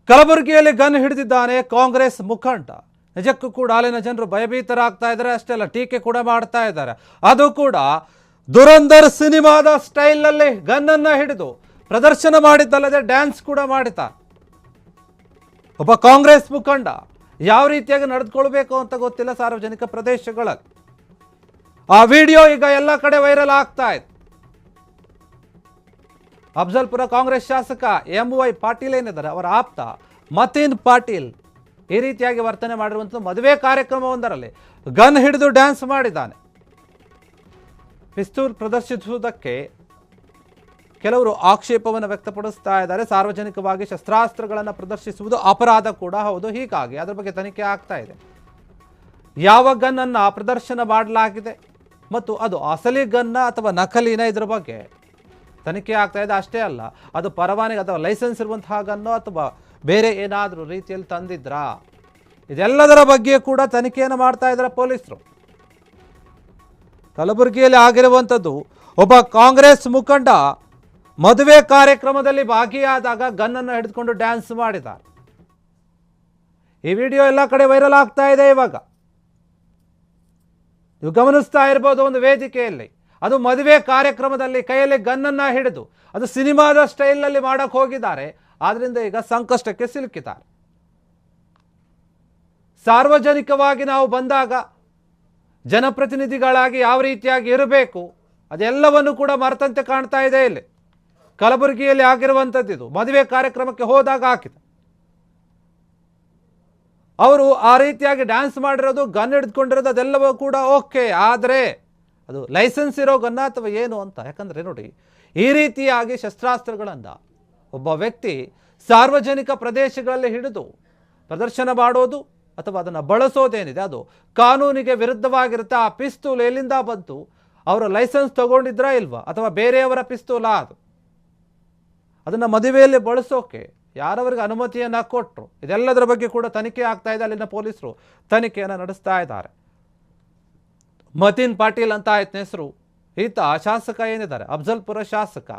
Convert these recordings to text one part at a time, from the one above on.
ಕಲಬುರಗಿಯಲ್ಲಿ ಗನ್ ಹಿಡಿದಿದ್ದಾನೆ ಕಾಂಗ್ರೆಸ್ ಮುಖಂಡ. ನಿಜಕ್ಕೂ ಕೂಡ ಅಲ್ಲಿನ ಜನರು ಭಯಭೀತರಾಗ್ತಾ ಇದ್ದಾರೆ. ಅಷ್ಟೇ ಅಲ್ಲ, ಟೀಕೆ ಕೂಡ ಮಾಡ್ತಾ ಇದ್ದಾರೆ. ಅದು ಕೂಡ ದುರಂಧರ್ ಸಿನಿಮಾದ ಸ್ಟೈಲ್ನಲ್ಲಿ ಗನ್ನನ್ನು ಹಿಡಿದು ಪ್ರದರ್ಶನ ಮಾಡಿದ್ದಲ್ಲದೆ ಡ್ಯಾನ್ಸ್ ಕೂಡ ಮಾಡಿದ ಒಬ್ಬ ಕಾಂಗ್ರೆಸ್ ಮುಖಂಡ ಯಾವ ರೀತಿಯಾಗಿ ನಡೆದುಕೊಳ್ಬೇಕು ಅಂತ ಗೊತ್ತಿಲ್ಲ ಸಾರ್ವಜನಿಕ ಪ್ರದೇಶಗಳಲ್ಲಿ. ಆ ವಿಡಿಯೋ ಈಗ ಎಲ್ಲ ಕಡೆ ವೈರಲ್ ಆಗ್ತಾ ಇದೆ. ಅಫ್ಜಲ್ಪುರ ಕಾಂಗ್ರೆಸ್ ಶಾಸಕ MY ಪಾಟೀಲ್ ಏನಿದ್ದಾರೆ, ಅವರ ಆಪ್ತ ಮತೀನ್ ಪಾಟೀಲ್ ಈ ರೀತಿಯಾಗಿ ವರ್ತನೆ ಮಾಡಿರುವಂಥದ್ದು ಮದುವೆ ಕಾರ್ಯಕ್ರಮವೊಂದರಲ್ಲಿ ಗನ್ ಹಿಡಿದು ಡ್ಯಾನ್ಸ್ ಮಾಡಿದ್ದಾನೆ. ಪಿಸ್ತೂಲ್ ಪ್ರದರ್ಶಿಸುವುದಕ್ಕೆ ಕೆಲವರು ಆಕ್ಷೇಪವನ್ನು ವ್ಯಕ್ತಪಡಿಸ್ತಾ ಇದ್ದಾರೆ. ಸಾರ್ವಜನಿಕವಾಗಿ ಶಸ್ತ್ರಾಸ್ತ್ರಗಳನ್ನು ಪ್ರದರ್ಶಿಸುವುದು ಅಪರಾಧ ಕೂಡ ಹೌದು. ಹೀಗಾಗಿ ಅದರ ಬಗ್ಗೆ ತನಿಖೆ ಆಗ್ತಾ ಇದೆ. ಯಾವ ಗನ್ನನ್ನು ಪ್ರದರ್ಶನ ಮಾಡಲಾಗಿದೆ ಮತ್ತು ಅದು ಅಸಲಿ ಗನ್ನ ಅಥವಾ ನಕಲಿನ, ಇದರ ಬಗ್ಗೆ ತನಿಖೆ ಆಗ್ತಾ ಇದೆ. ಅಷ್ಟೇ ಅಲ್ಲ, ಅದು ಪರವಾನಗಿ ಅಥವಾ ಲೈಸೆನ್ಸ್ ಇರುವಂತಹ ಗನ್ನೋ ಅಥವಾ ಬೇರೆ ಏನಾದರೂ ರೀತಿಯಲ್ಲಿ ತಂದಿದ್ರಾ, ಇದೆಲ್ಲದರ ಬಗ್ಗೆ ಕೂಡ ತನಿಖೆಯನ್ನು ಮಾಡ್ತಾ ಇದ್ದಾರೆ ಪೊಲೀಸರು. ಕಲಬುರಗಿಯಲ್ಲಿ ಆಗಿರುವಂಥದ್ದು ಒಬ್ಬ ಕಾಂಗ್ರೆಸ್ ಮುಖಂಡ ಮದುವೆ ಕಾರ್ಯಕ್ರಮದಲ್ಲಿ ಭಾಗಿಯಾದಾಗ ಗನ್ನನ್ನು ಹಿಡಿದುಕೊಂಡು ಡ್ಯಾನ್ಸ್ ಮಾಡಿದ್ದಾರೆ. ಈ ವಿಡಿಯೋ ಎಲ್ಲ ಕಡೆ ವೈರಲ್ ಆಗ್ತಾ ಇದೆ. ಇವಾಗ ನೀವು ಗಮನಿಸ್ತಾ ಇರ್ಬೋದು, ಒಂದು ವೇದಿಕೆಯಲ್ಲಿ ಅದು ಮದುವೆ ಕಾರ್ಯಕ್ರಮದಲ್ಲಿ ಕೈಯಲ್ಲಿ ಗನ್ನನ್ನು ಹಿಡಿದು ಅದು ಸಿನಿಮಾದ ಸ್ಟೈಲ್ನಲ್ಲಿ ಮಾಡಕ್ಕೆ ಹೋಗಿದ್ದಾರೆ. ಆದ್ರಿಂದ ಈಗ ಸಂಕಷ್ಟಕ್ಕೆ ಸಿಲುಕಿದ್ದಾರೆ. ಸಾರ್ವಜನಿಕವಾಗಿ ನಾವು ಬಂದಾಗ ಜನಪ್ರತಿನಿಧಿಗಳಾಗಿ ಯಾವ ರೀತಿಯಾಗಿ ಇರಬೇಕು ಅದೆಲ್ಲವನ್ನು ಕೂಡ ಮರೆತಂತೆ ಕಾಣ್ತಾ ಇದೆ. ಇಲ್ಲಿ ಕಲಬುರಗಿಯಲ್ಲಿ ಆಗಿರುವಂಥದ್ದು ಇದು ಮದುವೆ ಕಾರ್ಯಕ್ರಮಕ್ಕೆ ಹೋದಾಗ ಹಾಕಿದೆ. ಅವರು ಆ ರೀತಿಯಾಗಿ ಡ್ಯಾನ್ಸ್ ಮಾಡಿರೋದು, ಗನ್ ಹಿಡಿದುಕೊಂಡಿರೋದು ಅದೆಲ್ಲವೂ ಕೂಡ ಓಕೆ. ಆದರೆ ಅದು ಲೈಸೆನ್ಸ್ ಇರೋ ಗನ್ನ ಅಥವಾ ಏನು ಅಂತ. ಯಾಕಂದರೆ ನೋಡಿ, ಈ ರೀತಿಯಾಗಿ ಶಸ್ತ್ರಾಸ್ತ್ರಗಳನ್ನು ಒಬ್ಬ ವ್ಯಕ್ತಿ ಸಾರ್ವಜನಿಕ ಪ್ರದೇಶಗಳಲ್ಲಿ ಹಿಡಿದು ಪ್ರದರ್ಶನ ಮಾಡೋದು ಅಥವಾ ಅದನ್ನು ಬಳಸೋದೇನಿದೆ ಅದು ಕಾನೂನಿಗೆ ವಿರುದ್ಧವಾಗಿರುತ್ತೆ. ಆ ಪಿಸ್ತೂಲ್ ಎಲ್ಲಿಂದ ಬಂತು, ಅವರ ಲೈಸೆನ್ಸ್ ತಗೊಂಡಿದ್ರಾ ಇಲ್ವಾ, ಅಥವಾ ಬೇರೆಯವರ ಪಿಸ್ತೂಲಾ, ಅದನ್ನು ಮದುವೆಯಲ್ಲಿ ಬಳಸೋಕೆ ಯಾರವರಿಗೆ ಅನುಮತಿಯನ್ನು ಕೊಟ್ಟರು, ಇದೆಲ್ಲದರ ಬಗ್ಗೆ ಕೂಡ ತನಿಖೆ ಆಗ್ತಾ ಇದೆ. ಅಲ್ಲಿನ ಪೊಲೀಸರು ತನಿಖೆಯನ್ನು ನಡೆಸ್ತಾ ಇದ್ದಾರೆ. ಮತೀನ್ ಪಾಟೀಲ್ ಅಂತ ಆಯ್ತು ಹೆಸರು. ಈತ ಶಾಸಕ ಏನಿದ್ದಾರೆ, ಅಫ್ಜಲ್ಪುರ ಶಾಸಕ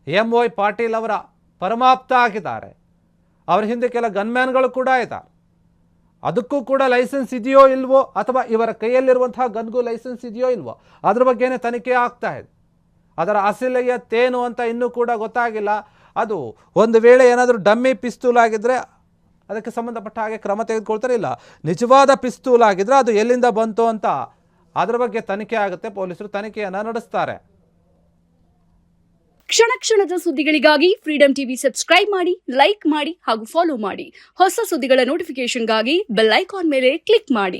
MY ಪಾಟೀಲ್ ಅವರ ಪರಮಾಪ್ತ ಆಗಿದ್ದಾರೆ. ಅವರ ಹಿಂದೆ ಕೆಲ ಗನ್ಮ್ಯಾನ್ಗಳು ಕೂಡ ಇದ್ದಾರೆ. ಅದಕ್ಕೂ ಕೂಡ ಲೈಸೆನ್ಸ್ ಇದೆಯೋ ಇಲ್ವೋ, ಅಥವಾ ಇವರ ಕೈಯಲ್ಲಿರುವಂತಹ ಗನ್ಗೂ ಲೈಸೆನ್ಸ್ ಇದೆಯೋ ಇಲ್ವೋ, ಅದ್ರ ಬಗ್ಗೆನೇ ತನಿಖೆ ಆಗ್ತಾ ಇದೆ. ಅದರ ಅಸಲಿಯತ್ತೇನು ಅಂತ ಇನ್ನೂ ಕೂಡ ಗೊತ್ತಾಗಿಲ್ಲ. ಅದು ಒಂದು ವೇಳೆ ಏನಾದರೂ ಡಮ್ಮಿ ಪಿಸ್ತೂಲ್ ಆಗಿದ್ದರೆ ಅದಕ್ಕೆ ಸಂಬಂಧಪಟ್ಟ ಹಾಗೆ ಕ್ರಮ ತೆಗೆದುಕೊಳ್ತಾರೆ. ಇಲ್ಲ, ನಿಜವಾದ ಪಿಸ್ತೂಲ್ ಆಗಿದ್ರೆ ಅದು ಎಲ್ಲಿಂದ ಬಂತು ಅಂತ ಅದರ ಬಗ್ಗೆ ತನಿಖೆ ಆಗುತ್ತೆ. ಪೊಲೀಸರು ತನಿಖೆಯನ್ನು ನಡೆಸ್ತಾರೆ. ಕ್ಷಣ ಕ್ಷಣದ ಸುದ್ದಿಗಳಿಗಾಗಿ ಫ್ರೀಡಂ ಟಿವಿ ಸಬ್ಸ್ಕ್ರೈಬ್ ಮಾಡಿ, ಲೈಕ್ ಮಾಡಿ ಹಾಗೂ ಫಾಲೋ ಮಾಡಿ. ಹೊಸ ಸುದ್ದಿಗಳ ನೋಟಿಫಿಕೇಶನ್ಗಾಗಿ ಬೆಲ್ ಐಕಾನ್ ಮೇಲೆ ಕ್ಲಿಕ್ ಮಾಡಿ.